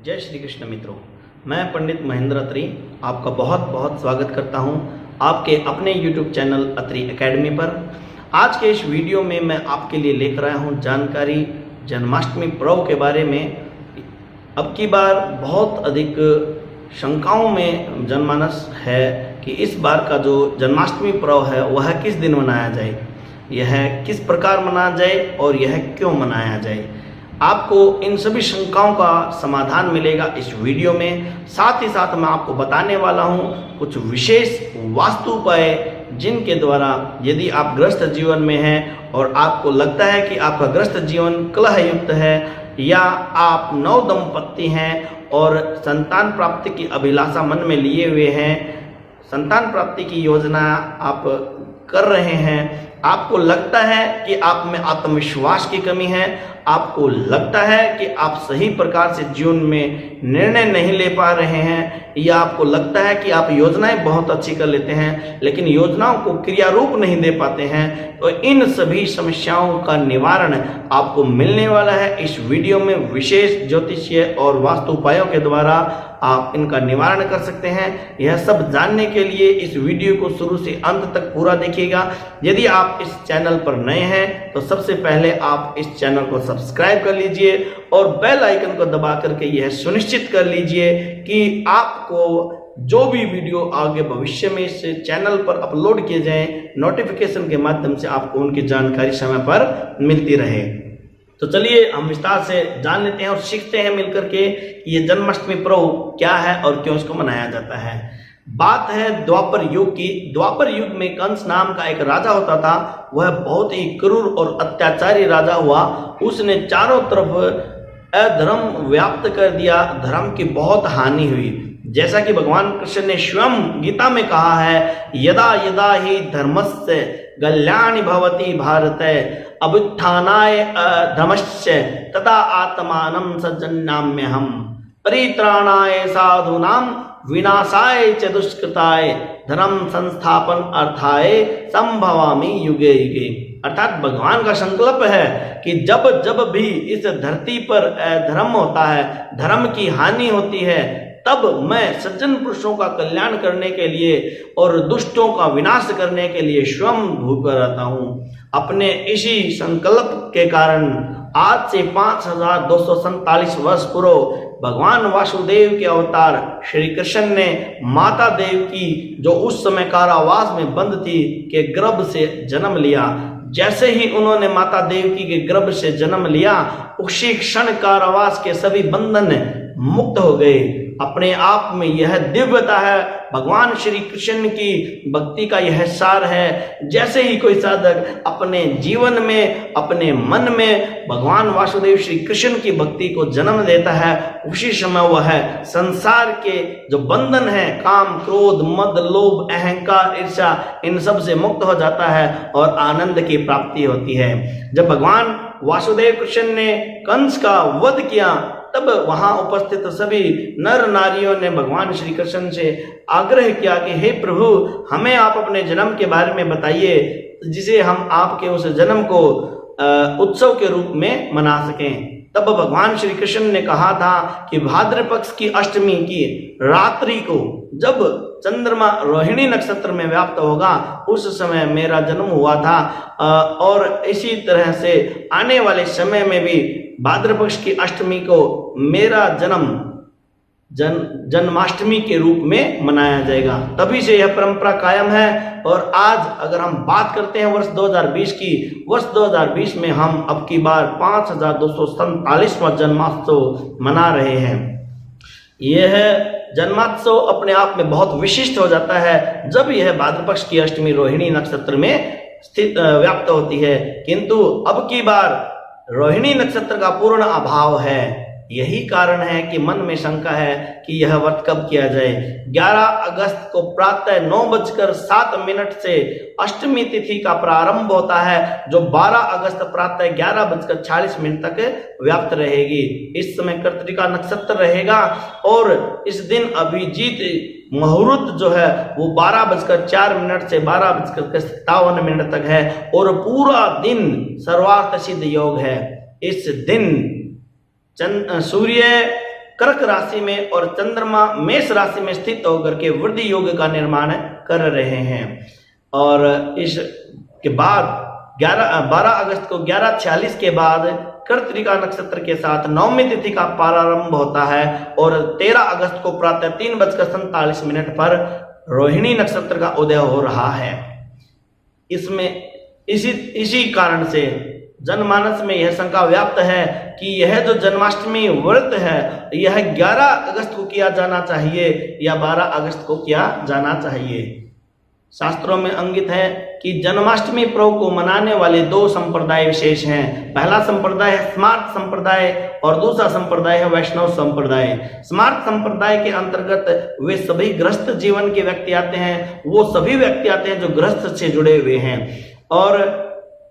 जय श्री कृष्ण मित्रों, मैं पंडित महेंद्र अत्री आपका बहुत बहुत स्वागत करता हूं आपके अपने YouTube चैनल अत्री एकेडमी पर। आज के इस वीडियो में मैं आपके लिए लेकर आया हूं जानकारी जन्माष्टमी पर्व के बारे में। अब की बार बहुत अधिक शंकाओं में जनमानस है कि इस बार का जो जन्माष्टमी पर्व है वह किस दिन मनाया जाए, यह किस प्रकार मनाया जाए और यह क्यों मनाया जाए। आपको इन सभी शंकाओं का समाधान मिलेगा इस वीडियो में। साथ ही साथ मैं आपको बताने वाला हूं कुछ विशेष वास्तु उपाय जिनके द्वारा यदि आप ग्रस्त जीवन में हैं और आपको लगता है कि आपका ग्रस्त जीवन कलह युक्त है या आप नव दंपत्ति हैं और संतान प्राप्ति की अभिलाषा मन में लिए हुए हैं, संतान प्राप्ति की योजना आप कर रहे हैं, आपको लगता है कि आप में आत्मविश्वास की कमी है, आपको लगता है कि आप सही प्रकार से जीवन में निर्णय नहीं ले पा रहे हैं, या आपको लगता है कि आप योजनाएं बहुत अच्छी कर लेते हैं लेकिन योजनाओं को क्रिया रूप नहीं दे पाते हैं, तो इन सभी समस्याओं का निवारण आपको मिलने वाला है इस वीडियो में। विशेष ज्योतिषीय और वास्तु उपायों के द्वारा आप इनका निवारण कर सकते हैं। यह सब जानने के लिए इस वीडियो को शुरू से अंत तक पूरा देखिएगा। यदि आप इस चैनल पर नए हैं तो सबसे पहले आप इस चैनल को सब्सक्राइब कर लीजिए और बेल आइकन को दबा करके यह सुनिश्चित कर लीजिए कि आपको जो भी वीडियो आगे भविष्य में इस चैनल पर अपलोड किए जाएं, नोटिफिकेशन के माध्यम से आपको उनकी जानकारी समय पर मिलती रहे। तो चलिए हम विस्तार से जान लेते हैं और सीखते हैं मिलकर के कि ये जन्माष्टमी पर्व क्या है और क्यों इसको मनाया जाता है। बात है द्वापर युग की। द्वापर युग में कंस नाम का एक राजा होता था। वह बहुत ही क्रूर और अत्याचारी राजा हुआ। उसने चारों तरफ अधर्म व्याप्त कर दिया, धर्म की बहुत हानि हुई। जैसा कि भगवान कृष्ण ने स्वयं गीता में कहा है, यदा यदा ही धर्मस्य कल्याणी भवति भारत अभ्युत्थानाय अधर्मस्य तदा आत्मानं सज्जनाम्यहम् परित्राणाय साधूनां विनाशाय च दुष्कृताय धर्म संस्थापन अर्थाय संभवामि युगे युगे। अर्थात भगवान का संकल्प है कि जब जब भी इस धरती पर धर्म होता है, धर्म की हानि होती है, तब मैं सज्जन पुरुषों का कल्याण करने के लिए और दुष्टों का विनाश करने के लिए स्वयं भूख रहता हूं। अपने इसी संकल्प के कारण आज से 5247 वर्ष पूर्व भगवान वासुदेव के अवतार श्री कृष्ण ने माता देव की, जो उस समय कारावास में बंद थी, के गर्भ से जन्म लिया। जैसे ही उन्होंने माता देवकी के गर्भ से जन्म लिया, उसी क्षण कारावास के सभी बंधन मुक्त हो गए। अपने आप में यह दिव्यता है, भगवान श्री कृष्ण की भक्ति का यह सार है। जैसे ही कोई साधक अपने जीवन में, अपने मन में भगवान वासुदेव श्री कृष्ण की भक्ति को जन्म देता है, उसी समय वह संसार के जो बंधन है, काम, क्रोध, मद, लोभ, अहंकार, ईर्ष्या, इन सब से मुक्त हो जाता है और आनंद की प्राप्ति होती है। जब भगवान वासुदेव कृष्ण ने कंस का वध किया, तब वहां उपस्थित सभी नर नारियों ने भगवान श्री कृष्ण से आग्रह किया कि हे प्रभु, हमें आप अपने जन्म के बारे में बताइए, जिसे हम आपके उस जन्म को उत्सव के रूप में मना सकें। तब भगवान श्री कृष्ण ने कहा था कि भाद्र पक्ष की अष्टमी की रात्रि को, जब चंद्रमा रोहिणी नक्षत्र में व्याप्त होगा, उस समय मेरा जन्म हुआ था, और इसी तरह से आने वाले समय में भी भाद्र पक्ष की अष्टमी को मेरा जन्म जन्माष्टमी के रूप में मनाया जाएगा। तभी से यह परंपरा कायम है। और आज अगर हम बात करते हैं वर्ष 2020 की, वर्ष 2020 में हम अब की बार 5247वां जन्मोत्सव मना रहे हैं। यह जन्मोत्सव अपने आप में बहुत विशिष्ट हो जाता है जब यह भाद्र पक्ष की अष्टमी रोहिणी नक्षत्र में स्थित व्याप्त होती है, किंतु अब की बार रोहिणी नक्षत्र का पूर्ण अभाव है। यही कारण है कि मन में शंका है कि यह व्रत कब किया जाए। 11 अगस्त को प्रातः 9:07 से अष्टमी तिथि का प्रारंभ होता है, जो 12 अगस्त प्रातः 11:46 तक व्याप्त रहेगी। इस समय कृत्तिका नक्षत्र रहेगा और इस दिन अभिजीत मुहूर्त जो है वो 12:04 से 12:57 तक है और पूरा दिन सर्वार्थ सिद्ध योग है। इस दिन सूर्य कर्क राशि में और चंद्रमा मेष राशि में स्थित होकर के वृद्धि योग का निर्माण कर रहे हैं। और इसके बाद 12 अगस्त को 11:46 के बाद कृत्तिका नक्षत्र के साथ नवमी तिथि का प्रारंभ होता है और 13 अगस्त को प्रातः 3:47 पर रोहिणी नक्षत्र का उदय हो रहा है। इसमें इसी कारण से जनमानस में यह शंका व्याप्त है कि यह जो जन्माष्टमी व्रत है यह 11 अगस्त को किया जाना चाहिए या 12 अगस्त को किया जाना चाहिए। शास्त्रों में अंकित है कि जन्माष्टमी पर्व को मनाने वाले 2 संप्रदाय विशेष हैं। पहला संप्रदाय है स्मार्त संप्रदाय और दूसरा संप्रदाय है वैष्णव संप्रदाय। स्मार्त संप्रदाय के अंतर्गत वे सभी गृहस्थ जीवन के व्यक्ति आते हैं, वो सभी व्यक्ति आते हैं जो गृहस्थ से जुड़े हुए हैं। और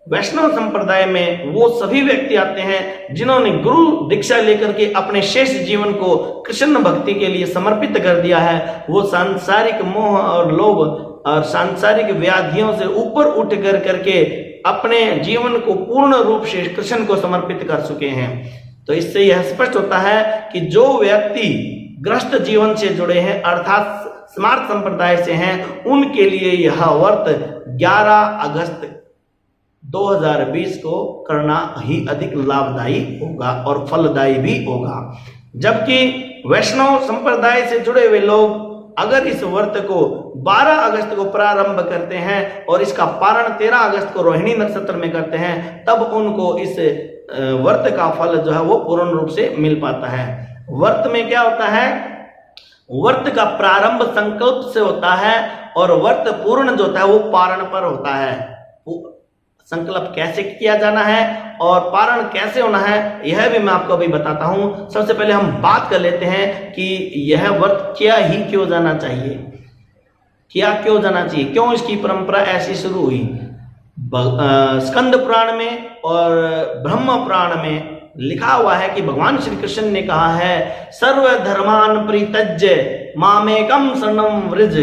वैष्णव संप्रदाय में वो सभी व्यक्ति आते हैं जिन्होंने गुरु दीक्षा लेकर के अपने शेष जीवन को कृष्ण भक्ति के लिए समर्पित कर दिया है। वो सांसारिक मोह और लोभ और सांसारिक व्याधियों से ऊपर उठ कर करके अपने जीवन को पूर्ण रूप से कृष्ण को समर्पित कर चुके हैं। तो इससे यह स्पष्ट होता है कि जो व्यक्ति गृहस्थ जीवन से जुड़े हैं अर्थात स्मार्त संप्रदाय से हैं, उनके लिए यह व्रत 11 अगस्त 2020 को करना ही अधिक लाभदायी होगा और फलदायी भी होगा। जबकि वैष्णव संप्रदाय से जुड़े हुए लोग अगर इस व्रत को 12 अगस्त को प्रारंभ करते हैं और इसका पारण 13 अगस्त को रोहिणी नक्षत्र में करते हैं, तब उनको इस व्रत का फल जो है वो पूर्ण रूप से मिल पाता है। व्रत में क्या होता है, व्रत का प्रारंभ संकल्प से होता है और व्रत पूर्ण जो होता है वो पारण पर होता है। संकल्प कैसे किया जाना है और पारण कैसे होना है यह भी मैं आपको अभी बताता हूं। सबसे पहले हम बात कर लेते हैं कि यह व्रत क्यों जाना चाहिए, क्यों जाना चाहिए, क्यों इसकी परंपरा ऐसी शुरू हुई। स्कंद पुराण में और ब्रह्म पुराण में लिखा हुआ है कि भगवान श्री कृष्ण ने कहा है सर्व धर्मान परित्यज्य मामेकम शरणं व्रज,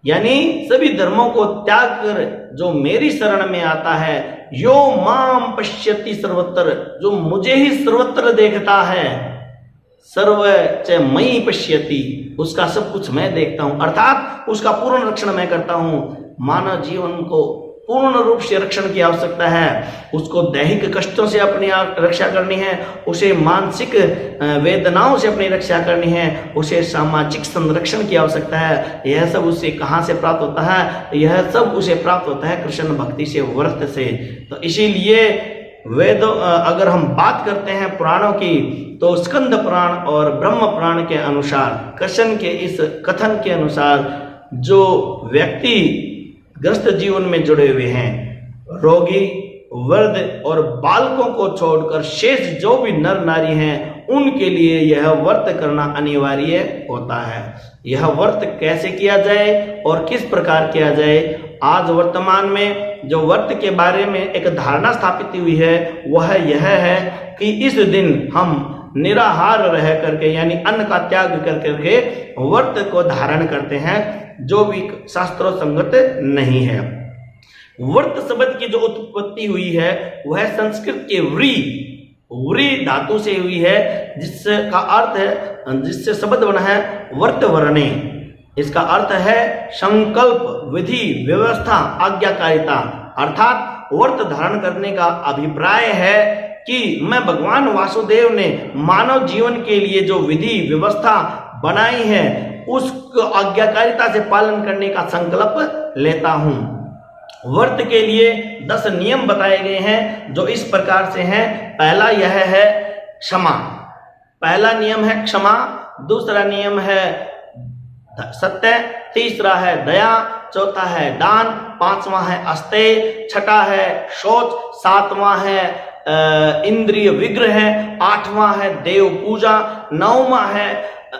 यानी सभी धर्मों को त्याग कर जो मेरी शरण में आता है, यो माम पश्यति सर्वत्र, जो मुझे ही सर्वत्र देखता है, सर्व च मयि पश्यति, उसका सब कुछ मैं देखता हूं, अर्थात उसका पूर्ण रक्षण मैं करता हूं। मानव जीवन को पूर्ण रूप से रक्षण की आवश्यकता है। उसको दैहिक कष्टों से अपनी रक्षा करनी है, उसे मानसिक वेदनाओं से अपनी रक्षा करनी है, उसे सामाजिक संरक्षण की आवश्यकता है। यह सब उसे कहाँ से प्राप्त होता है, यह सब उसे प्राप्त होता है कृष्ण भक्ति से, व्रत से। तो इसीलिए वेद अगर हम बात करते हैं पुराणों की, तो स्कंद पुराण और ब्रह्म पुराण के अनुसार, कृष्ण के इस कथन के अनुसार, जो व्यक्ति ग्रस्त जीवन में जुड़े हुए हैं, रोगी, वृद्ध और बालकों को छोड़कर शेष जो भी नर नारी हैं, उनके लिए यह व्रत करना अनिवार्य होता है। यह व्रत कैसे किया जाए और किस प्रकार किया जाए, आज वर्तमान में जो व्रत के बारे में एक धारणा स्थापित हुई है वह यह है कि इस दिन हम निराहार रह करके यानी अन्न का त्याग कर करके व्रत को धारण करते हैं, जो भी शास्त्रों संगत नहीं है। व्रत शब्द की जो उत्पत्ति हुई है वह संस्कृत के व्री धातु से हुई है, जिसका अर्थ है, जिससे शब्द बना है व्रत वर्णे। इसका अर्थ है संकल्प, विधि, व्यवस्था, आज्ञाकारिता, अर्थात व्रत धारण करने का अभिप्राय है कि मैं भगवान वासुदेव ने मानव जीवन के लिए जो विधि व्यवस्था बनाई है उसको आज्ञाकारिता से पालन करने का संकल्प लेता हूं। व्रत के लिए 10 नियम बताए गए हैं जो इस प्रकार से हैं। पहला यह है क्षमा, पहला नियम है क्षमा, दूसरा नियम है सत्य, तीसरा है दया, चौथा है दान, पांचवा है अस्तेय, छठा है शौच, सातवां है इंद्रिय विग्रह, आठवां है देव पूजा, नौवां है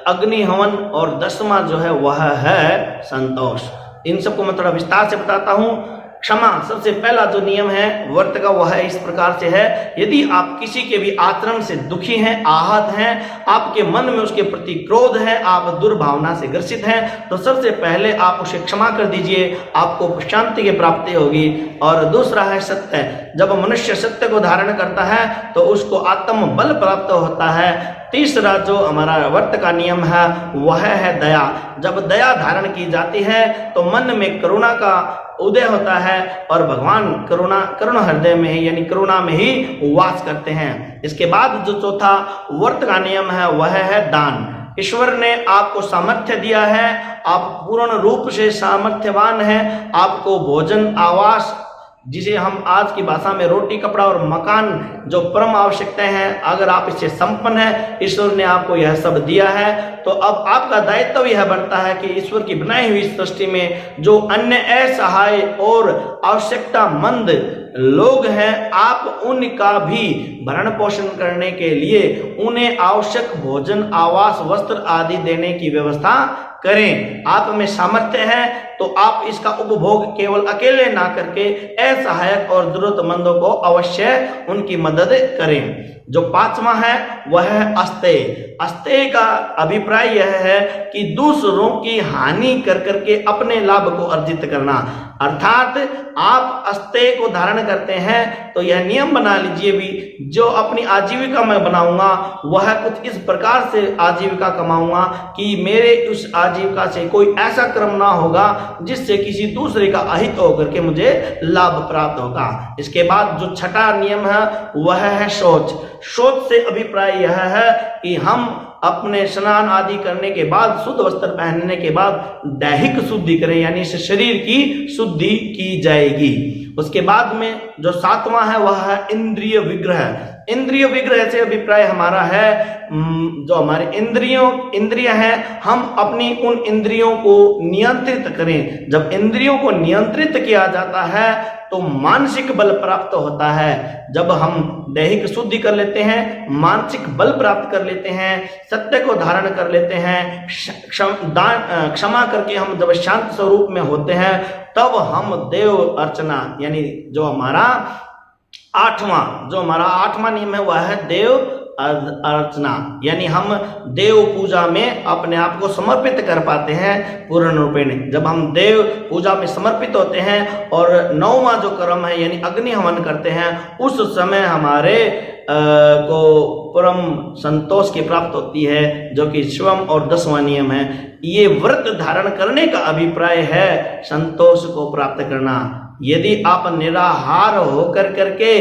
अग्नि हवन और 10वां जो है वह है संतोष। इन सबको मैं थोड़ा विस्तार से बताता हूं। क्षमा सबसे पहला जो नियम है व्रत का वह इस प्रकार से है, यदि आप किसी के भी आचरण से दुखी हैं, आहत हैं, आपके मन में उसके प्रति क्रोध है, आप दुर्भावना से ग्रसित हैं, तो सबसे पहले आप उसे क्षमा कर दीजिए, आपको शांति की प्राप्ति होगी। और दूसरा है सत्य, जब मनुष्य सत्य को धारण करता है तो उसको आत्म बल प्राप्त होता है, तीसरा जो हमारा व्रत का नियम है वह है दया। जब दया धारण की जाती है तो मन में करुणा का उदय होता है और भगवान करुण हृदय में ही यानी करुणा में ही वास करते हैं। इसके बाद जो चौथा व्रत का नियम है वह है दान। ईश्वर ने आपको सामर्थ्य दिया है, आप पूर्ण रूप से सामर्थ्यवान हैं, आपको भोजन आवास जिसे हम आज की भाषा में रोटी कपड़ा और मकान जो परम आवश्यकताएं हैं, अगर आप इससे संपन्न हैं, ईश्वर ने आपको यह सब दिया है, तो अब आपका दायित्व यह बनता है कि ईश्वर की बनाई हुई सृष्टि में जो अन्य असहाय और आवश्यकतामंद लोग हैं, आप उनका भी भरण पोषण करने के लिए उन्हें आवश्यक भोजन आवास वस्त्र आदि देने की व्यवस्था करें। आप में सामर्थ्य है तो आप इसका उपभोग केवल अकेले ना करके असहायक और जरूरतमंदों को अवश्य उनकी मदद करें। जो पांचवा है वह है अस्तेय। अस्तेय का अभिप्राय यह है कि दूसरों की हानि कर करके अपने लाभ को अर्जित करना, अर्थात आप अस्तेय को धारण करते हैं तो यह नियम बना लीजिए भी जो अपनी आजीविका मैं बनाऊंगा वह कुछ इस प्रकार से आजीविका कमाऊंगा कि मेरे उस आजीविका से कोई ऐसा क्रम ना होगा जिससे किसी दूसरे का अहित होकर के मुझे लाभ प्राप्त होगा। इसके बाद जो छठा नियम है वह है शौच। शौच से अभिप्राय यह है कि हम अपने स्नान आदि करने के बाद शुद्ध वस्त्र पहनने के बाद दैहिक शुद्धि करें, यानी इस शरीर की शुद्धि की जाएगी। उसके बाद में जो सातवां है वह है इंद्रिय विग्रह। इंद्रिय विग्रह से अभिप्राय हमारा है जो हमारे इंद्रिय हैं, हम अपनी उन इंद्रियों को नियंत्रित करें। जब इंद्रियों को नियंत्रित किया जाता है तो मानसिक बल प्राप्त होता है। जब हम दैहिक शुद्धि कर लेते हैं, मानसिक बल प्राप्त कर लेते हैं, सत्य को धारण कर लेते हैं, क्षमा करके हम जब शांत स्वरूप में होते हैं, तब हम देव अर्चना यानी जो हमारा आठवां नियम है वह है देव अर्चना, यानी हम देव पूजा में अपने आप को समर्पित कर पाते हैं पूर्ण रूपेण। जब हम देव पूजा में समर्पित होते हैं और नौवां जो कर्म है यानी अग्नि हवन करते हैं, उस समय हमारे को परम संतोष की प्राप्त होती है, जो कि शिवम और 10वां नियम है। ये व्रत धारण करने का अभिप्राय है संतोष को प्राप्त करना। यदि आप निराहार होकर करके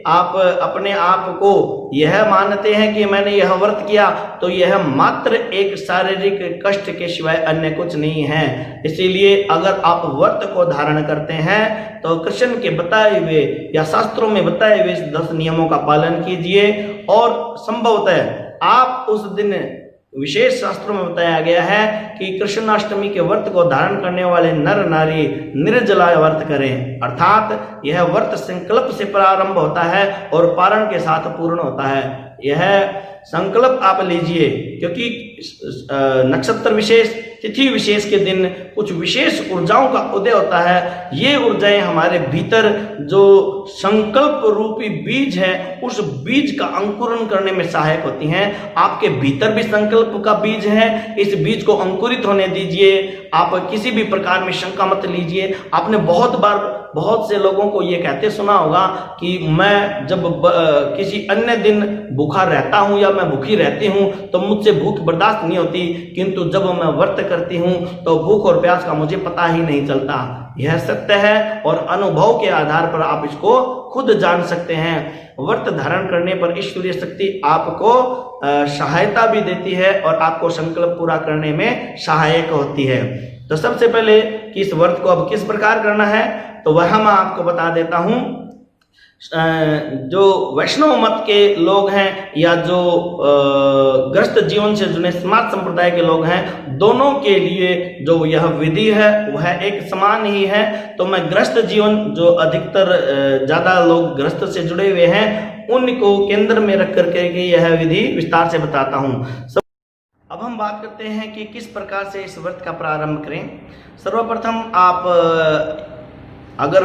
आप अपने आप को यह मानते हैं कि मैंने यह व्रत किया, तो यह मात्र एक शारीरिक कष्ट के सिवाय अन्य कुछ नहीं है। इसीलिए अगर आप व्रत को धारण करते हैं तो कृष्ण के बताए हुए या शास्त्रों में बताए हुए 10 नियमों का पालन कीजिए और संभवतः आप उस दिन विशेष शास्त्रों में बताया गया है कि कृष्णाष्टमी के व्रत को धारण करने वाले नर नारी निर्जला व्रत करें, अर्थात यह व्रत संकल्प से प्रारंभ होता है और पारण के साथ पूर्ण होता है। यह संकल्प आप लीजिए, क्योंकि नक्षत्र विशेष तिथि विशेष के दिन कुछ विशेष ऊर्जाओं का उदय होता है। ये ऊर्जाएं हमारे भीतर जो संकल्प रूपी बीज है, उस बीज का अंकुरण करने में सहायक होती हैं। आपके भीतर भी संकल्प का बीज है, इस बीज को अंकुरित होने दीजिए। आप किसी भी प्रकार में शंका मत लीजिए। आपने बहुत बार बहुत से लोगों को ये कहते सुना होगा कि मैं जब किसी अन्य दिन भूखा रहता हूँ या मैं भूखी रहती हूँ तो मुझसे भूख बर्दाश्त नहीं होती, किंतु जब मैं व्रत करती हूँ तो भूख और प्यास का मुझे पता ही नहीं चलता। यह सत्य है और अनुभव के आधार पर आप इसको खुद जान सकते हैं। व्रत धारण करने पर ईश्वरीय शक्ति आपको सहायता भी देती है और आपको संकल्प पूरा करने में सहायक होती है। तो सबसे पहले कि इस व्रत को अब किस प्रकार करना है, तो वह मैं आपको बता देता हूं। जो वैष्णव मत के लोग हैं या जो गृहस्थ जीवन से जुड़े समाज संप्रदाय के लोग हैं, दोनों के लिए जो यह विधि है वह एक समान ही है। तो मैं गृहस्थ जीवन जो अधिकतर ज्यादा लोग गृहस्थ से जुड़े हुए हैं उनको केंद्र में रख करके यह विधि विस्तार से बताता हूं। अब हम बात करते हैं कि किस प्रकार से इस व्रत का प्रारंभ करें। सर्वप्रथम आप अगर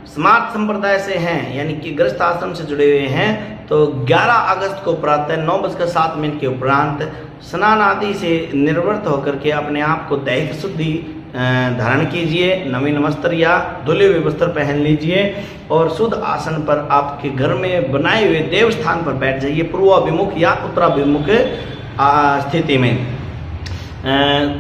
समाज संप्रदाय से हैं यानी कि गृहस्थ आश्रम से जुड़े हुए हैं तो 11 अगस्त को प्रातः 9:07 के उपरांत स्नान आदि से निर्वृत्त होकर के अपने आप को दैहिक शुद्धि धारण कीजिए, नवीन वस्त्र या धुले हुए वस्त्र पहन लीजिए और शुद्ध आसन पर आपके घर में बनाए हुए देव स्थान पर बैठ जाइए, पूर्वाभिमुख या उत्तराभिमुख स्थिति में।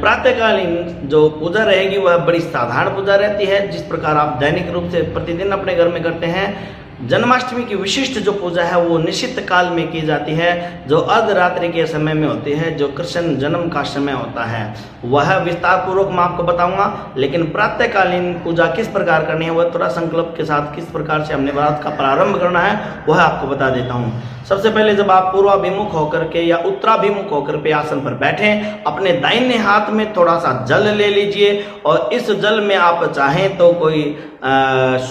प्रातःकालीन जो पूजा रहेगी वह बड़ी साधारण पूजा रहती है, जिस प्रकार आप दैनिक रूप से प्रतिदिन अपने घर में करते हैं। जन्माष्टमी की विशिष्ट जो पूजा है वो निश्चित काल में की जाती है, जो अर्धरात्रि के समय में होती है, जो कृष्ण जन्म का समय होता है। वह विस्तार पूर्वक मैं आपको बताऊंगा, लेकिन प्रातःकालीन पूजा किस प्रकार करनी है, वह थोड़ा संकल्प के साथ किस प्रकार से हमने व्रत का प्रारंभ करना है वह आपको बता देता हूँ। सबसे पहले जब आप पूर्वाभिमुख होकर के या उत्तराभिमुख होकर के आसन पर बैठें, अपने दाहिने हाथ में थोड़ा सा जल ले लीजिए और इस जल में आप चाहें तो कोई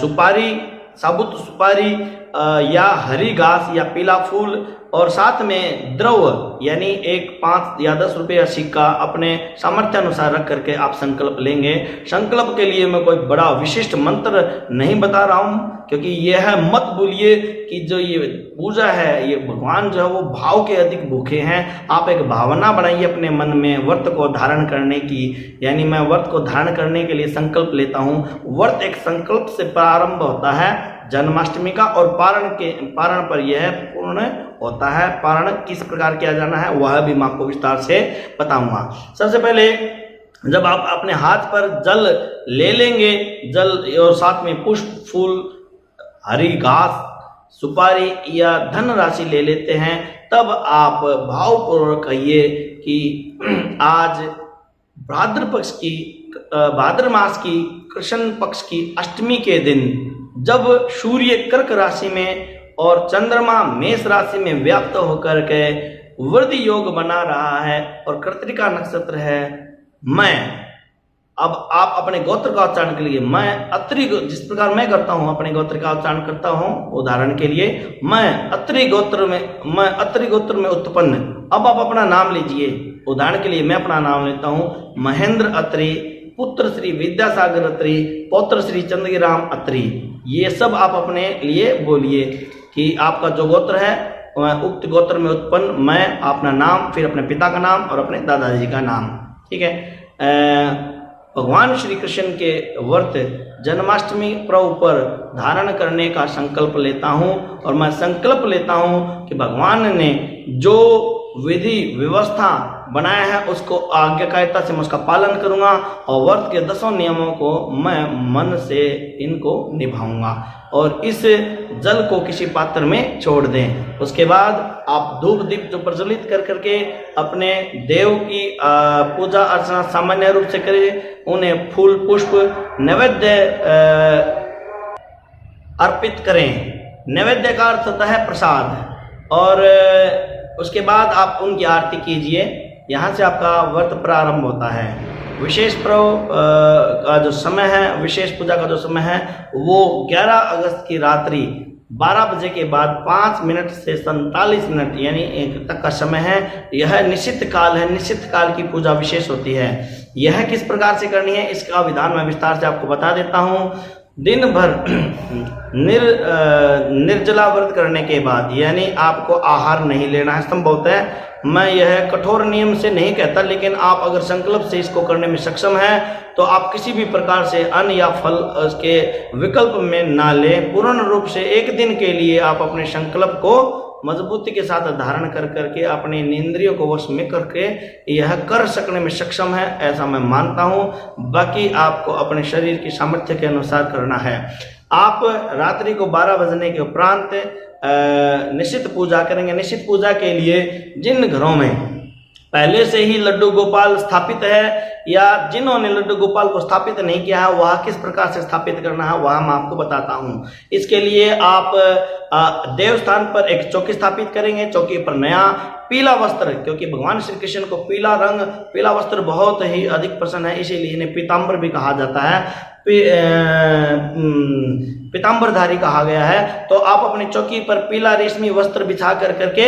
सुपारी, साबुत सुपारी या हरी घास या पीला फूल और साथ में द्रव यानी एक 5 या 10 रुपये सिक्का अपने सामर्थ्य अनुसार रख करके आप संकल्प लेंगे। संकल्प के लिए मैं कोई बड़ा विशिष्ट मंत्र नहीं बता रहा हूँ, क्योंकि यह मत भूलिए कि जो ये पूजा है, ये भगवान जो है वो भाव के अधिक भूखे हैं। आप एक भावना बनाइए अपने मन में व्रत को धारण करने की, यानी मैं व्रत को धारण करने के लिए संकल्प लेता हूँ। व्रत एक संकल्प से प्रारंभ होता है जन्माष्टमी का, और पारण पर यह पूर्ण होता है। पारण किस प्रकार किया जाना है वह भी मैं आपको विस्तार से बताऊंगा। सबसे पहले जब आप अपने हाथ पर जल ले लेंगे, जल और साथ में पुष्प, फूल, हरी घास, सुपारी या धन राशि ले लेते हैं, तब आप भावपूर्वक कहिए कि आज भाद्र मास की कृष्ण पक्ष की अष्टमी के दिन, जब सूर्य कर्क राशि में और चंद्रमा मेष राशि में व्याप्त होकर के वृद्धि योग बना रहा है और कृत्तिका नक्षत्र है, मैं अब आप अपने गोत्र का उच्चारण के लिए मैं अत्रि, जिस प्रकार मैं करता हूं अपने गोत्र का उच्चारण करता हूं, उदाहरण के लिए मैं अत्रि गोत्र में उत्पन्न। अब आप अपना नाम लीजिए। उदाहरण के लिए मैं अपना नाम लेता हूं महेंद्र अत्रि, पुत्र श्री विद्यासागर अत्रि, पौत्र श्री चंद्रगिराम अत्रि। ये सब आप अपने लिए बोलिए कि आपका जो गोत्र है उक्त गोत्र में उत्पन्न मैं, अपना नाम, फिर अपने पिता का नाम और अपने दादाजी का नाम। ठीक है। भगवान श्री कृष्ण के व्रत जन्माष्टमी पर्व पर धारण करने का संकल्प लेता हूँ, और मैं संकल्प लेता हूँ कि भगवान ने जो विधि व्यवस्था बनाया है उसको आज्ञाकारिता से मैं उसका पालन करूंगा और व्रत के 10 नियमों को मैं मन से इनको निभाऊंगा और इस जल को किसी पात्र में छोड़ दें। उसके बाद आप धूप दीप जो प्रज्वलित कर करके अपने देव की पूजा अर्चना सामान्य रूप से करें, उन्हें फूल पुष्प नैवेद्य अर्पित करें। नैवेद्य का अर्थ होता है प्रसाद, और उसके बाद आप उनकी आरती कीजिए। यहाँ से आपका व्रत प्रारंभ होता है। विशेष पर्व का जो समय है, विशेष पूजा का जो समय है वो 11 अगस्त की रात्रि 12 बजे के बाद 5 मिनट से 47 मिनट यानी 1 तक का समय है। यह निश्चित काल है, निश्चित काल की पूजा विशेष होती है। यह किस प्रकार से करनी है इसका विधान मैं विस्तार से आपको बता देता हूँ। दिन भर निर्जला व्रत करने के बाद, यानी आपको आहार नहीं लेना है। संभवतः है मैं यह कठोर नियम से नहीं कहता, लेकिन आप अगर संकल्प से इसको करने में सक्षम हैं तो आप किसी भी प्रकार से अन्न या फल उसके विकल्प में ना लें। पूर्ण रूप से 1 दिन के लिए आप अपने संकल्प को मजबूती के साथ धारण कर करके अपने इंद्रियों को वश में करके यह कर सकने में सक्षम है, ऐसा मैं मानता हूँ। बाकी आपको अपने शरीर की सामर्थ्य के अनुसार करना है। आप रात्रि को 12 बजने के उपरांत निश्चित पूजा करेंगे। निश्चित पूजा के लिए जिन घरों में पहले से ही लड्डू गोपाल स्थापित है या जिन्होंने लड्डू गोपाल को स्थापित नहीं किया है, वह किस प्रकार से स्थापित करना है वह मैं आपको बताता हूँ। इसके लिए आप देवस्थान पर एक चौकी स्थापित करेंगे। चौकी पर नया पीला वस्त्र, क्योंकि भगवान श्री कृष्ण को पीला रंग, पीला वस्त्र बहुत ही अधिक पसंद है, इसीलिए इन्हें पीताम्बर भी कहा जाता है, पीताम्बरधारी कहा गया है। तो आप अपनी चौकी पर पीला रेशमी वस्त्र बिछा कर करके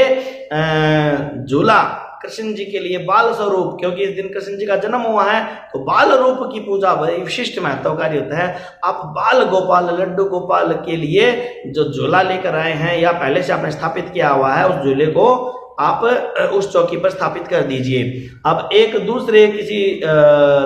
झूला कृष्ण जी के लिए बाल स्वरूप, क्योंकि इस दिन कृष्ण जी का जन्म हुआ है तो बाल रूप की पूजा बड़ी विशिष्ट महत्वकारी होता है। आप बाल गोपाल, लड्डू गोपाल के लिए जो झूला लेकर आए हैं या पहले से आपने स्थापित किया हुआ है, उस झूले को आप उस चौकी पर स्थापित कर दीजिए। अब एक दूसरे किसी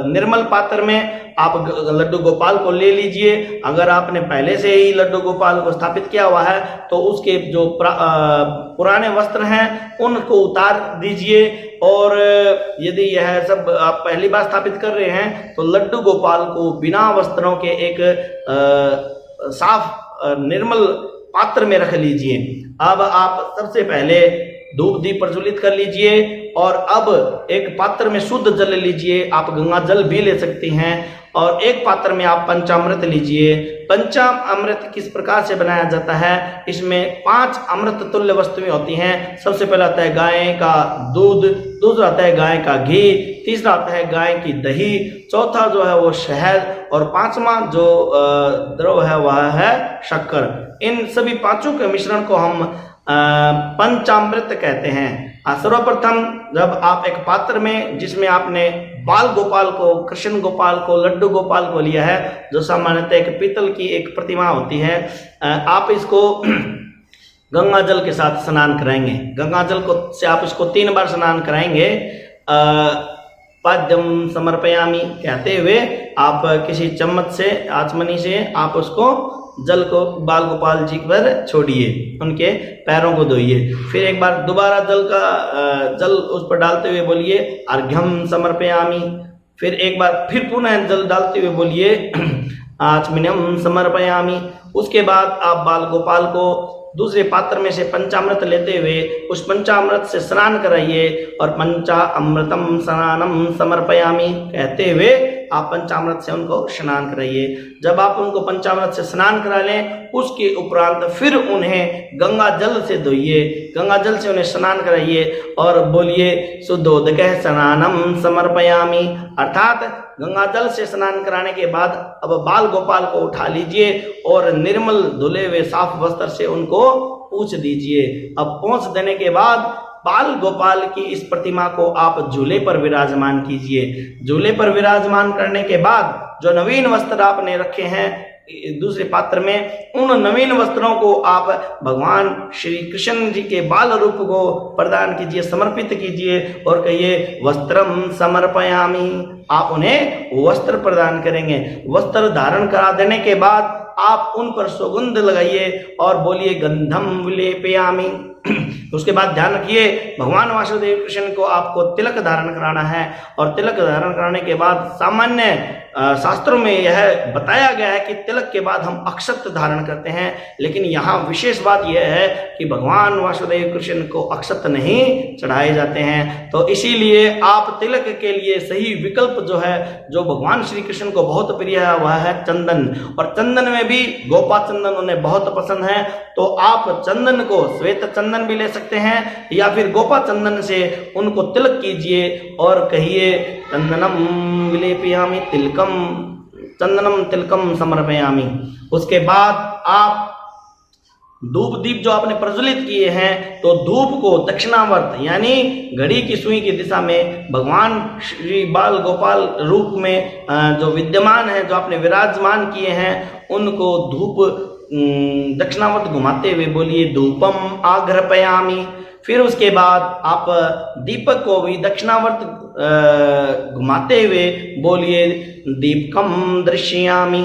निर्मल पात्र में आप लड्डू गोपाल को ले लीजिए। अगर आपने पहले से ही लड्डू गोपाल को स्थापित किया हुआ है तो उसके जो पुराने वस्त्र हैं उनको उतार दीजिए, और यदि यह सब आप पहली बार स्थापित कर रहे हैं तो लड्डू गोपाल को बिना वस्त्रों के एक साफ निर्मल पात्र में रख लीजिए। अब आप सबसे पहले धूप दीप प्रज्वलित कर लीजिए, और अब एक पात्र में शुद्ध जल लीजिए। आप गंगा जल भी ले सकती हैं, और एक पात्र में आप पंचामृत लीजिए। पंचामृत किस प्रकार से बनाया जाता है? इसमें 5 अमृत तुल्य वस्तुएं होती हैं। सबसे पहला आता है गाय का दूध, दूसरा आता है गाय का घी, तीसरा आता है गाय की दही, चौथा जो है वो शहद, और पांचवा जो द्रव है वह है शक्कर। इन सभी पांचों के मिश्रण को हम पंचामृत कहते हैं। सर्वप्रथम जब आप एक पात्र में जिसमें आपने बाल गोपाल को, कृष्ण गोपाल को, लड्डू गोपाल को लिया है, जो सामान्यतः एक पीतल की एक प्रतिमा होती है, आप इसको गंगा जल के साथ स्नान कराएंगे। गंगा जल को से आप इसको 3 बार स्नान कराएंगे। पाद्यम समर्पयामी कहते हुए आप किसी चम्मच से, आचमनी से आप उसको जल को बाल गोपाल जी पर छोड़िए, उनके पैरों को धोइए। फिर एक बार दोबारा जल उस पर डालते हुए बोलिए अर्घ्यम समर्पयामी। फिर एक बार फिर पुनः जल डालते हुए बोलिए आचमन्यम समर्पयामी। उसके बाद आप बाल गोपाल को दूसरे पात्र में से पंचामृत लेते हुए उस पंचामृत से स्नान कराइए, और पंचा अमृतम स्नानम समर्पयामी कहते हुए आप पंचामृत से उनको स्नान कराइए। जब आप उनको पंचामृत से स्नान करा लें, उसके उपरांत फिर उन्हें गंगा जल से धोइए, गंगा जल से उन्हें स्नान कराइए, और बोलिए शुद्धोदकः स्नानम समर्पयामी। अर्थात गंगा जल से स्नान कराने के बाद अब बाल गोपाल को उठा लीजिए और निर्मल धुले हुए साफ वस्त्र से उनको पोंछ दीजिए। अब पोंछ देने के बाद बाल गोपाल की इस प्रतिमा को आप झूले पर विराजमान कीजिए। झूले पर विराजमान करने के बाद जो नवीन वस्त्र आपने रखे हैं दूसरे पात्र में, उन नवीन वस्त्रों को आप भगवान श्री कृष्ण जी के बाल रूप को प्रदान कीजिए, समर्पित कीजिए, और कहिए वस्त्रम समर्पयामि। आप उन्हें वस्त्र प्रदान करेंगे। वस्त्र धारण करा देने के बाद आप उन पर सुगंध लगाइए और बोलिए गंधम विलेपयामि। उसके बाद ध्यान रखिए भगवान वासुदेव कृष्ण को आपको तिलक धारण कराना है, और तिलक धारण कराने के बाद सामान्य शास्त्रों में यह बताया गया है कि तिलक के बाद हम अक्षत धारण करते हैं, लेकिन यहाँ विशेष बात यह है कि भगवान वासुदेव कृष्ण को अक्षत नहीं चढ़ाए जाते हैं। तो इसीलिए आप तिलक के लिए सही विकल्प जो है, जो भगवान श्री कृष्ण को बहुत प्रिय है, वह है चंदन। और चंदन में भी गोपा चंदन उन्हें बहुत पसंद है, तो आप चंदन को श्वेत चंदन भी ले सकते हैं, या फिर गोपा चंदन से उनको तिलक कीजिए और कहिए चंदनम विलेपयामि तिलकम, चंदनम तिलकम समर्पयामि। उसके बाद आप धूप दीप जो आपने प्रज्वलित किए हैं, तो धूप को दक्षिणावर्त यानी घड़ी की सुई की दिशा में भगवान श्री बाल गोपाल रूप में जो विद्यमान है, जो आपने विराजमान किए हैं, उनको धूप दक्षिणावर्त घुमाते हुए बोलिए धूपम आघ्रपयामि। फिर उसके बाद आप दीपक को भी दक्षिणावर्त घुमाते हुए बोलिए दीपकम दृश्यामि।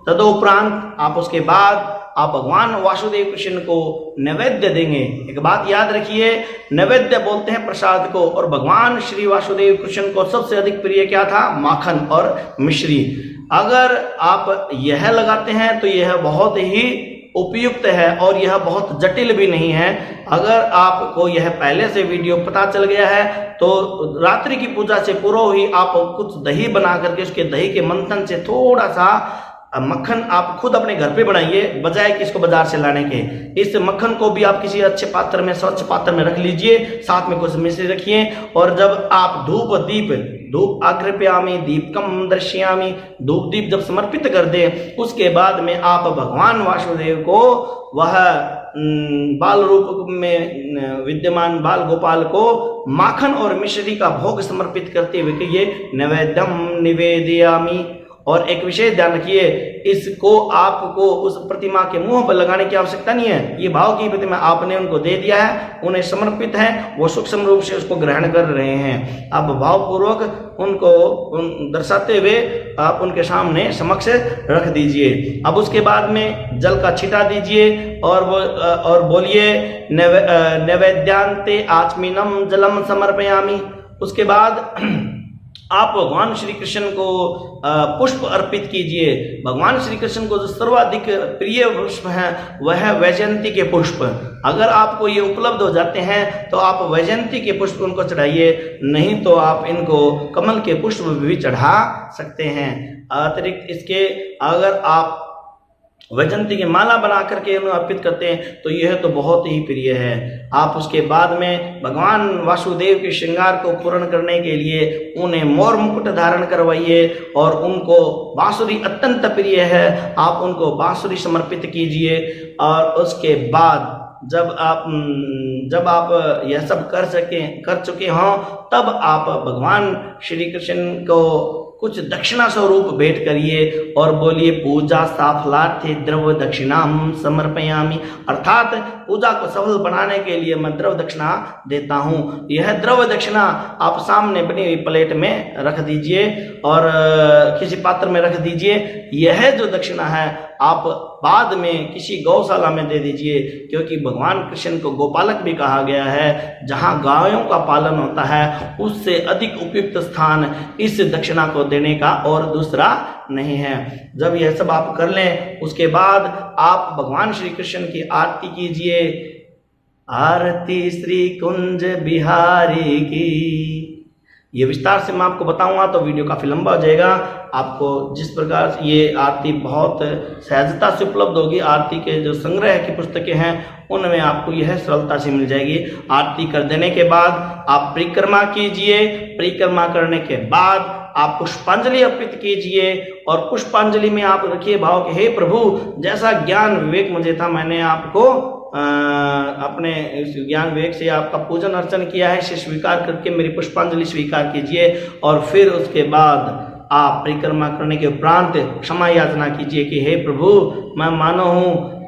तदोपरांत आप उसके बाद आप भगवान वासुदेव कृष्ण को नैवेद्य देंगे। एक बात याद रखिए, नैवेद्य बोलते हैं प्रसाद को, और भगवान श्री वासुदेव कृष्ण को सबसे अधिक प्रिय क्या था? माखन और मिश्री। अगर आप यह लगाते हैं तो यह बहुत ही उपयुक्त है, और यह बहुत जटिल भी नहीं है। अगर आपको यह पहले से वीडियो पता चल गया है तो रात्रि की पूजा से पूर्व ही आप कुछ दही बना करके उसके दही के मंथन से थोड़ा सा मक्खन आप खुद अपने घर पे बनाइए, बजाय कि इसको बाजार से लाने के। इस मक्खन को भी आप किसी अच्छे पात्र में, स्वच्छ पात्र में रख लीजिए, साथ में कुछ मिश्री रखिए, और जब आप धूप आघ्रपयामि दीपकम दर्शयामि, धूप दीप जब समर्पित कर दे, उसके बाद में आप भगवान वासुदेव को वह बाल रूप में विद्यमान बाल गोपाल को माखन और मिश्री का भोग समर्पित करते हुए कि ये नैवेद्यम निवेदयामि। और एक विशेष ध्यान रखिए, इसको आपको उस प्रतिमा के मुंह पर लगाने की आवश्यकता नहीं है। ये भाव की प्रतिमा आपने उनको दे दिया है, उन्हें समर्पित है, वो सूक्ष्म रूप से उसको ग्रहण कर रहे हैं। आप भावपूर्वक उनको दर्शाते हुए आप उनके सामने समक्ष रख दीजिए। अब उसके बाद में जल का छिटा दीजिए और बोलिए नैवेद्यांते आचमीनम जलम समर्पयामि। उसके बाद आप भगवान श्री कृष्ण को पुष्प अर्पित कीजिए। भगवान श्री कृष्ण को जो सर्वाधिक प्रिय पुष्प है वह है वैजयंती के पुष्प। अगर आपको ये उपलब्ध हो जाते हैं तो आप वैजयंती के पुष्प उनको चढ़ाइए, नहीं तो आप इनको कमल के पुष्प भी चढ़ा सकते हैं। अतिरिक्त इसके अगर आप वैजयंती की माला बना करके उन्हें अर्पित करते हैं तो यह तो बहुत ही प्रिय है। आप उसके बाद में भगवान वासुदेव के श्रृंगार को पूर्ण करने के लिए उन्हें मोर मुकुट धारण करवाइए और उनको बांसुरी अत्यंत प्रिय है, आप उनको बांसुरी समर्पित कीजिए। और उसके बाद जब आप यह सब कर चुके हों तब आप भगवान श्री कृष्ण को कुछ दक्षिणा स्वरूप भेंट करिए और बोलिए पूजा साफलार्थे द्रव्य दक्षिणाम समर्पयामि, अर्थात पूजा को सफल बनाने के लिए मैं द्रव्य दक्षिणा देता हूँ। यह द्रव्य दक्षिणा आप सामने बनी हुई प्लेट में रख दीजिए और किसी पात्र में रख दीजिए। यह जो दक्षिणा है आप बाद में किसी गौशाला में दे दीजिए, क्योंकि भगवान कृष्ण को गोपालक भी कहा गया है। जहाँ गायों का पालन होता है उससे अधिक उपयुक्त स्थान इस दक्षिणा को देने का और दूसरा नहीं है। जब यह सब आप कर लें उसके बाद आप भगवान श्री कृष्ण की आरती कीजिए। आरती श्री कुंज बिहारी की। ये विस्तार से मैं आपको बताऊंगा तो वीडियो काफ़ी लंबा हो जाएगा। आपको जिस प्रकार से ये आरती बहुत सहजता से उपलब्ध होगी, आरती के जो संग्रह की पुस्तकें हैं उनमें आपको यह सरलता से मिल जाएगी। आरती कर देने के बाद आप परिक्रमा कीजिए। परिक्रमा करने के बाद आप पुष्पांजलि अर्पित कीजिए और पुष्पांजलि में आप रखिए भाव कि हे प्रभु, जैसा ज्ञान विवेक मुझे था मैंने आपको अपने ज्ञान विवेक से आपका पूजन अर्चन किया है, इसे स्वीकार करके मेरी पुष्पांजलि स्वीकार कीजिए। और फिर उसके बाद आप परिक्रमा करने के उपरांत क्षमा याचना कीजिए कि हे प्रभु, मैं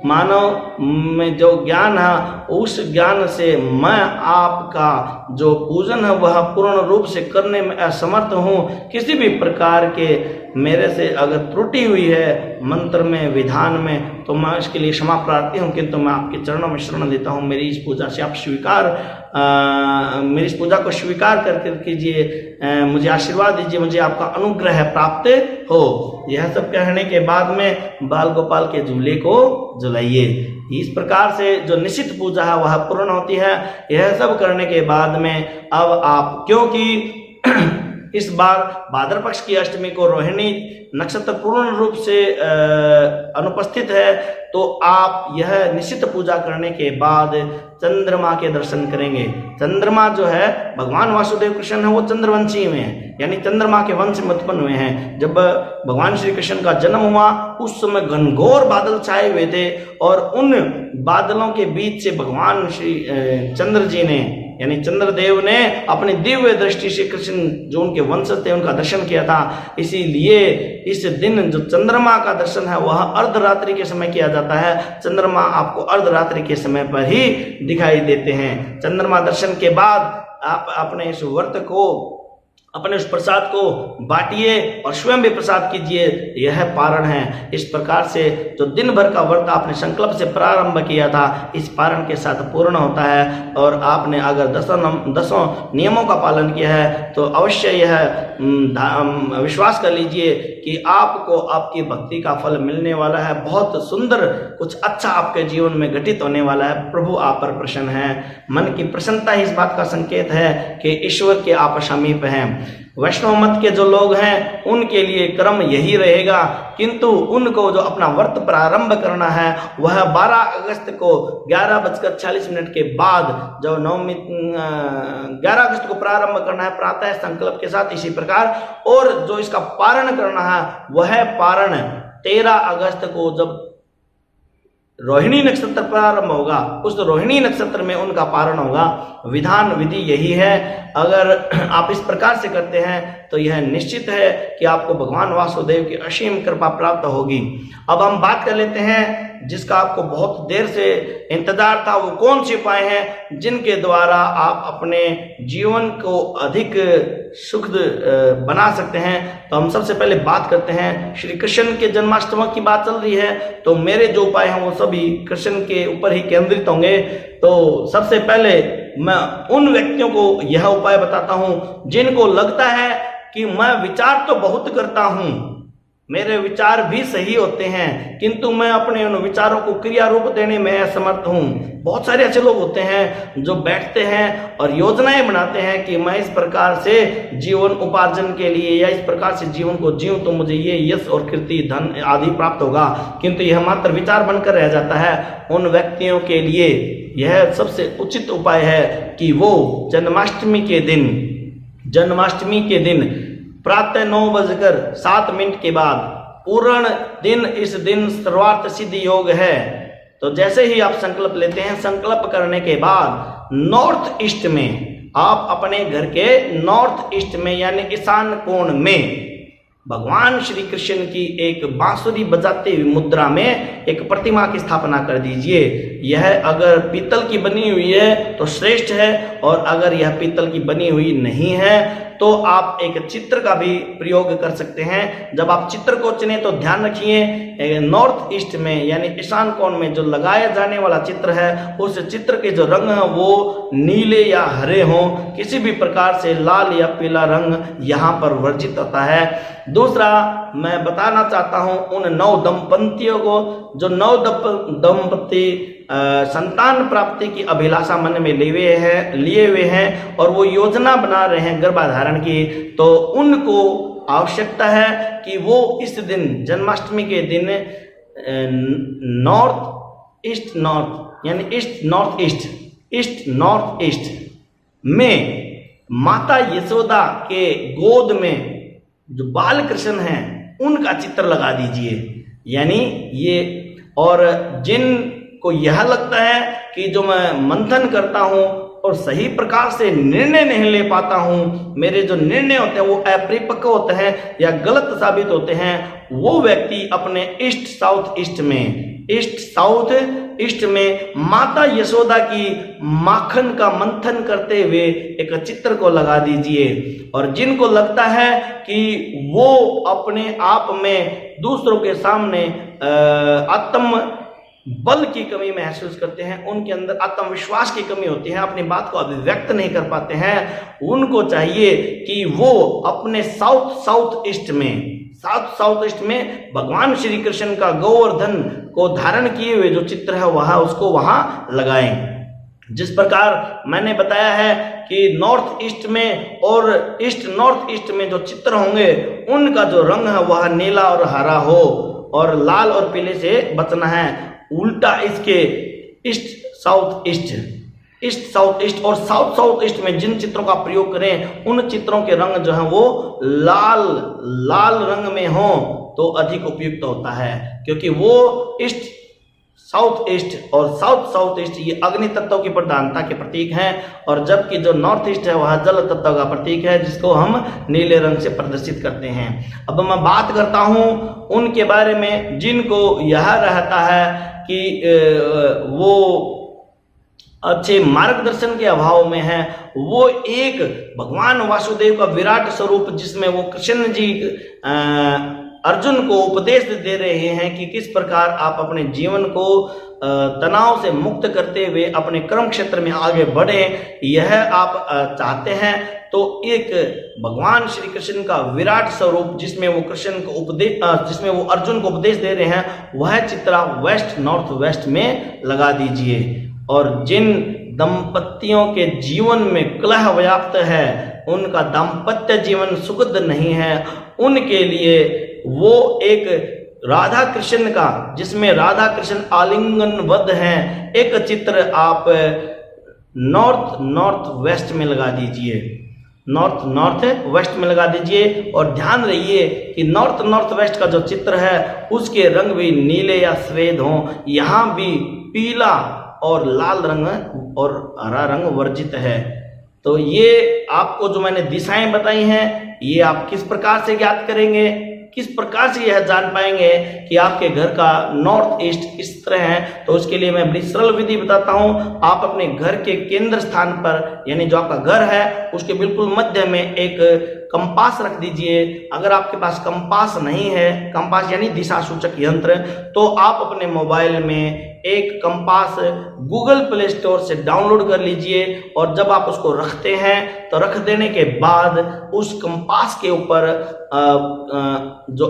मानव में जो ज्ञान है उस ज्ञान से मैं आपका जो पूजन है वह पूर्ण रूप से करने में असमर्थ हूँ। किसी भी प्रकार के मेरे से अगर त्रुटि हुई है मंत्र में, विधान में, तो मैं इसके लिए क्षमा प्रार्थी हूँ, किंतु मैं आपके चरणों में शरण देता हूँ। मेरी इस पूजा से आप मेरी इस पूजा को स्वीकार करके कीजिए, मुझे आशीर्वाद दीजिए, मुझे आपका अनुग्रह प्राप्त हो। यह सब कहने के बाद में बाल गोपाल के झूले को झुलाइए। इस प्रकार से जो निश्चित पूजा है वह पूर्ण होती है। यह सब करने के बाद में अब आप, क्योंकि इस बार भाद्र पक्ष की अष्टमी को रोहिणी नक्षत्र पूर्ण रूप से अनुपस्थित है, तो आप यह निश्चित पूजा करने के बाद चंद्रमा के दर्शन करेंगे। चंद्रमा जो है भगवान वासुदेव कृष्ण है वो चंद्रवंशी में है, यानी चंद्रमा के वंश में उत्पन्न हुए हैं। जब भगवान श्री कृष्ण का जन्म हुआ उस समय घनघोर बादल छाए हुए थे और उन बादलों के बीच से भगवान श्री चंद्र जी ने, यानी चंद्रदेव ने अपनी दिव्य दृष्टि से कृष्ण जो उनके वंशज थे उनका दर्शन किया था। इसीलिए इस दिन जो चंद्रमा का दर्शन है वह अर्धरात्रि के समय किया जाता है। चंद्रमा आपको अर्धरात्रि के समय पर ही दिखाई देते हैं। चंद्रमा दर्शन के बाद आप अपने इस व्रत को, अपने उस प्रसाद को बांटिए और स्वयं भी प्रसाद कीजिए। यह पारण है। इस प्रकार से जो दिन भर का व्रत आपने संकल्प से प्रारंभ किया था इस पारण के साथ पूर्ण होता है। और आपने अगर दसों नियमों का पालन किया है तो अवश्य यह विश्वास कर लीजिए कि आपको आपकी भक्ति का फल मिलने वाला है। बहुत सुंदर कुछ अच्छा आपके जीवन में घटित होने वाला है। प्रभु आप पर प्रसन्न है। मन की प्रसन्नता ही इस बात का संकेत है कि ईश्वर के आप समीप हैं। वैष्णव मत के जो लोग हैं उनके लिए क्रम यही रहेगा, किंतु उनको जो अपना व्रत प्रारंभ करना है वह 12 अगस्त को 11:46 के बाद, जो नवमी 11 अगस्त को प्रारंभ करना है प्रातः संकल्प के साथ। इसी प्रकार और जो इसका पारण करना है वह पारण 13 अगस्त को जब रोहिणी नक्षत्र प्रारंभ होगा, उस रोहिणी नक्षत्र में उनका पारण होगा। विधान विधि यही है। अगर आप इस प्रकार से करते हैं तो यह निश्चित है कि आपको भगवान वासुदेव की असीम कृपा प्राप्त होगी। अब हम बात कर लेते हैं जिसका आपको बहुत देर से इंतजार था, वो कौन से उपाय हैं जिनके द्वारा आप अपने जीवन को अधिक सुखद बना सकते हैं। तो हम सबसे पहले बात करते हैं, श्री कृष्ण के जन्माष्टमी की बात चल रही है, तो मेरे जो उपाय हैं वो सभी कृष्ण के ऊपर ही केंद्रित होंगे। तो सबसे पहले मैं उन व्यक्तियों को यह उपाय बताता हूं जिनको लगता है कि मैं विचार तो बहुत करता हूं, मेरे विचार भी सही होते हैं, किंतु मैं अपने उन विचारों को क्रिया रूप देने में असमर्थ हूं। बहुत सारे ऐसे लोग होते हैं जो बैठते हैं और योजनाएं बनाते हैं कि मैं इस प्रकार से जीवन उपार्जन के लिए या इस प्रकार से जीवन को जीऊं तो मुझे ये यश और कीर्ति धन आदि प्राप्त होगा, किंतु यह मात्र विचार बनकर रह जाता है। उन व्यक्तियों के लिए यह सबसे उचित उपाय है कि वो जन्माष्टमी के दिन प्रातः 9:07 के बाद पूर्ण दिन, इस दिन सर्वार्थ सिद्धि योग है। तो जैसे ही आप संकल्प लेते हैं, संकल्प करने के बाद नॉर्थ ईस्ट में, आप अपने घर के नॉर्थ ईस्ट में यानी ईशान कोण में भगवान श्री कृष्ण की एक बांसुरी बजाते हुए मुद्रा में एक प्रतिमा की स्थापना कर दीजिए। यह अगर पीतल की बनी हुई है तो श्रेष्ठ है, और अगर यह पीतल की बनी हुई नहीं है तो आप एक चित्र का भी प्रयोग कर सकते हैं। जब आप चित्र को चुने तो ध्यान रखिए, नॉर्थ ईस्ट में यानी ईशान कोण में जो लगाया जाने वाला चित्र है, उस चित्र के जो रंग है वो नीले या हरे हों, किसी भी प्रकार से लाल या पीला रंग यहाँ पर वर्जित होता है। दूसरा, मैं बताना चाहता हूं उन 9 दंपतियों को जो 9 दंपति संतान प्राप्ति की अभिलाषा मन में लिए हुए हैं और वो योजना बना रहे हैं गर्भाधारण की, तो उनको आवश्यकता है कि वो इस दिन, जन्माष्टमी के दिन, नॉर्थ ईस्ट में माता यशोदा के गोद में जो बाल कृष्ण हैं उनका चित्र लगा दीजिए। यानी ये, और जिनको यह लगता है कि जो मैं मंथन करता हूं और सही प्रकार से निर्णय नहीं ले पाता हूं, मेरे जो निर्णय होते हैं वो अपरिपक्व होते हैं या गलत साबित होते हैं, वो व्यक्ति अपने साउथ ईस्ट में माता यशोदा की माखन का मंथन करते हुए एक चित्र को लगा दीजिए। और जिनको लगता है कि वो अपने आप में दूसरों के सामने आत्म बल की कमी महसूस करते हैं, उनके अंदर आत्मविश्वास की कमी होती है, अपनी बात को अभिव्यक्त नहीं कर पाते हैं, उनको चाहिए कि वो अपने साउथ ईस्ट में भगवान श्री कृष्ण का गोवर्धन को धारण किए हुए जो चित्र है वह उसको वहां लगाएं। जिस प्रकार मैंने बताया है कि नॉर्थ ईस्ट में और नॉर्थ ईस्ट में जो चित्र होंगे उनका जो रंग है वह नीला और हरा हो, और लाल और पीले से बचना है। उल्टा इसके साउथ ईस्ट और साउथ ईस्ट में जिन चित्रों का प्रयोग करें उन चित्रों के रंग जो है वो लाल रंग में हो तो अधिक उपयुक्त होता है, क्योंकि वो साउथ ईस्ट ये अग्नि तत्व की प्रधानता के प्रतीक हैं, और जबकि जो नॉर्थ ईस्ट है वह जल तत्व का प्रतीक है जिसको हम नीले रंग से प्रदर्शित करते हैं। अब मैं बात करता हूं उनके बारे में जिनको यह रहता है कि वो अच्छे मार्गदर्शन के अभाव में है। वो एक भगवान वासुदेव का विराट स्वरूप जिसमें वो कृष्ण जी अर्जुन को उपदेश दे रहे हैं कि किस प्रकार आप अपने जीवन को तनाव से मुक्त करते हुए अपने कर्म क्षेत्र में आगे बढ़े, यह आप चाहते हैं तो एक भगवान श्री कृष्ण का विराट स्वरूप जिसमें वो जिसमें वो अर्जुन को उपदेश दे रहे हैं वह चित्र नॉर्थ वेस्ट में लगा दीजिए। और जिन दंपतियों के जीवन में कलह व्याप्त है, उनका दाम्पत्य जीवन सुखद नहीं है, उनके लिए वो एक राधा कृष्ण का, जिसमें राधा कृष्ण आलिंगनबद्ध हैं, एक चित्र आप नॉर्थ वेस्ट में लगा दीजिए। नॉर्थ नॉर्थ वेस्ट में लगा दीजिए। और ध्यान रहिए कि नॉर्थ नॉर्थ वेस्ट का जो चित्र है उसके रंग भी नीले या सफेद हों। यहाँ भी पीला और लाल रंग और हरा रंग वर्जित है। तो ये आपको जो मैंने दिशाएं बताई हैं ये आप किस प्रकार से ज्ञात करेंगे, किस प्रकार से यह जान पाएंगे कि आपके घर का नॉर्थ ईस्ट किस तरह है। तो उसके लिए मैं बड़ी सरल विधि बताता हूं। आप अपने घर के केंद्र स्थान पर, यानी जो आपका घर है उसके बिल्कुल मध्य में एक कंपास रख दीजिए। अगर आपके पास कंपास नहीं है, कंपास यानी दिशा सूचक यंत्र, तो आप अपने मोबाइल में एक कंपास गूगल प्ले स्टोर से डाउनलोड कर लीजिए। और जब आप उसको रखते हैं तो रख देने के बाद उस कंपास के ऊपर जो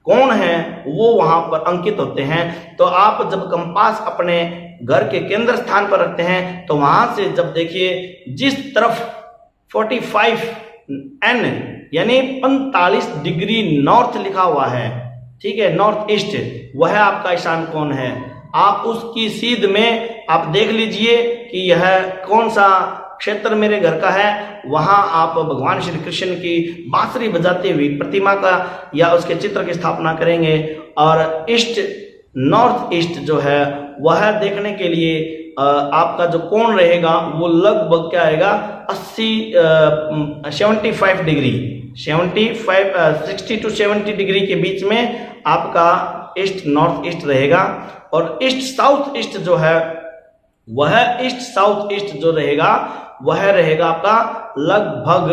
कोण है वो वहां पर अंकित होते हैं। तो आप जब कंपास अपने घर के केंद्र स्थान पर रखते हैं तो वहां से जब देखिए जिस तरफ 45N यानी 45 डिग्री नॉर्थ लिखा हुआ है, ठीक है, नॉर्थ ईस्ट, वह आपका ईशान कोण है। आप उसकी सीध में आप देख लीजिए कि यह कौन सा क्षेत्र मेरे घर का है। वहां आप भगवान श्री कृष्ण की बांसुरी बजाते हुए प्रतिमा का या उसके चित्र की स्थापना करेंगे। और ईस्ट नॉर्थ ईस्ट जो है वह देखने के लिए आपका जो कोण रहेगा वो लगभग क्या आएगा 75 डिग्री, 60 to 70 डिग्री के बीच में आपका ईस्ट नॉर्थ ईस्ट रहेगा। और ईस्ट साउथ ईस्ट जो है वह ईस्ट साउथ ईस्ट जो रहेगा वह रहेगा आपका लगभग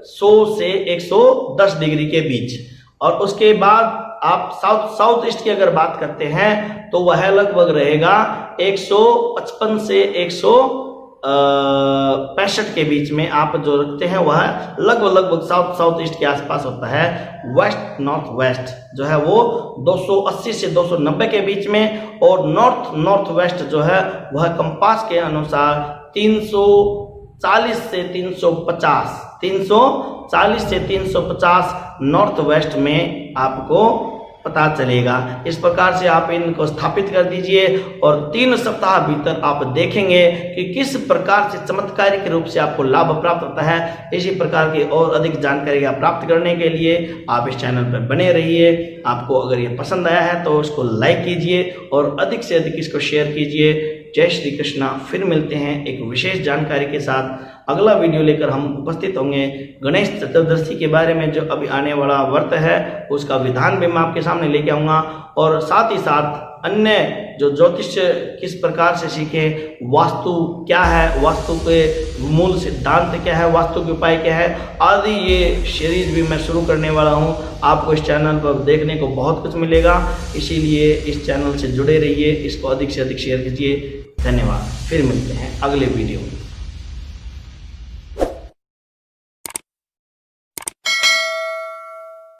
100 से 110 डिग्री के बीच। और उसके बाद आप साउथ ईस्ट की अगर बात करते हैं तो वह लगभग रहेगा 155 से 165 के बीच में आप जो रखते हैं वह लगभग साउथ ईस्ट के आसपास होता है। वेस्ट नॉर्थ वेस्ट जो है वो 280 से 290 के बीच में। और नॉर्थ वेस्ट जो है वह कंपास के अनुसार 340 से 350 नॉर्थ वेस्ट में आपको पता चलेगा। इस प्रकार से आप इनको स्थापित कर दीजिए और 3 सप्ताह भीतर आप देखेंगे कि किस प्रकार से चमत्कारिक रूप से आपको लाभ प्राप्त होता है। इसी प्रकार की और अधिक जानकारी प्राप्त करने के लिए आप इस चैनल पर बने रहिए। आपको अगर ये पसंद आया है तो उसको लाइक कीजिए और अधिक से अधिक इसको शेयर कीजिए। जय श्री कृष्णा। फिर मिलते हैं एक विशेष जानकारी के साथ। अगला वीडियो लेकर हम उपस्थित होंगे। गणेश चतुर्दशी के बारे में जो अभी आने वाला व्रत है उसका विधान भी मैं आपके सामने लेके आऊँगा। और साथ ही साथ अन्य जो ज्योतिष किस प्रकार से सीखे, वास्तु क्या है, वास्तु के मूल सिद्धांत क्या है, वास्तु के उपाय क्या है आदि, ये सीरीज भी मैं शुरू करने वाला हूँ। आपको इस चैनल पर देखने को बहुत कुछ मिलेगा, इसीलिए इस चैनल से जुड़े रहिए, इसको अधिक से अधिक शेयर कीजिए। धन्यवाद। फिर मिलते हैं अगले वीडियो में।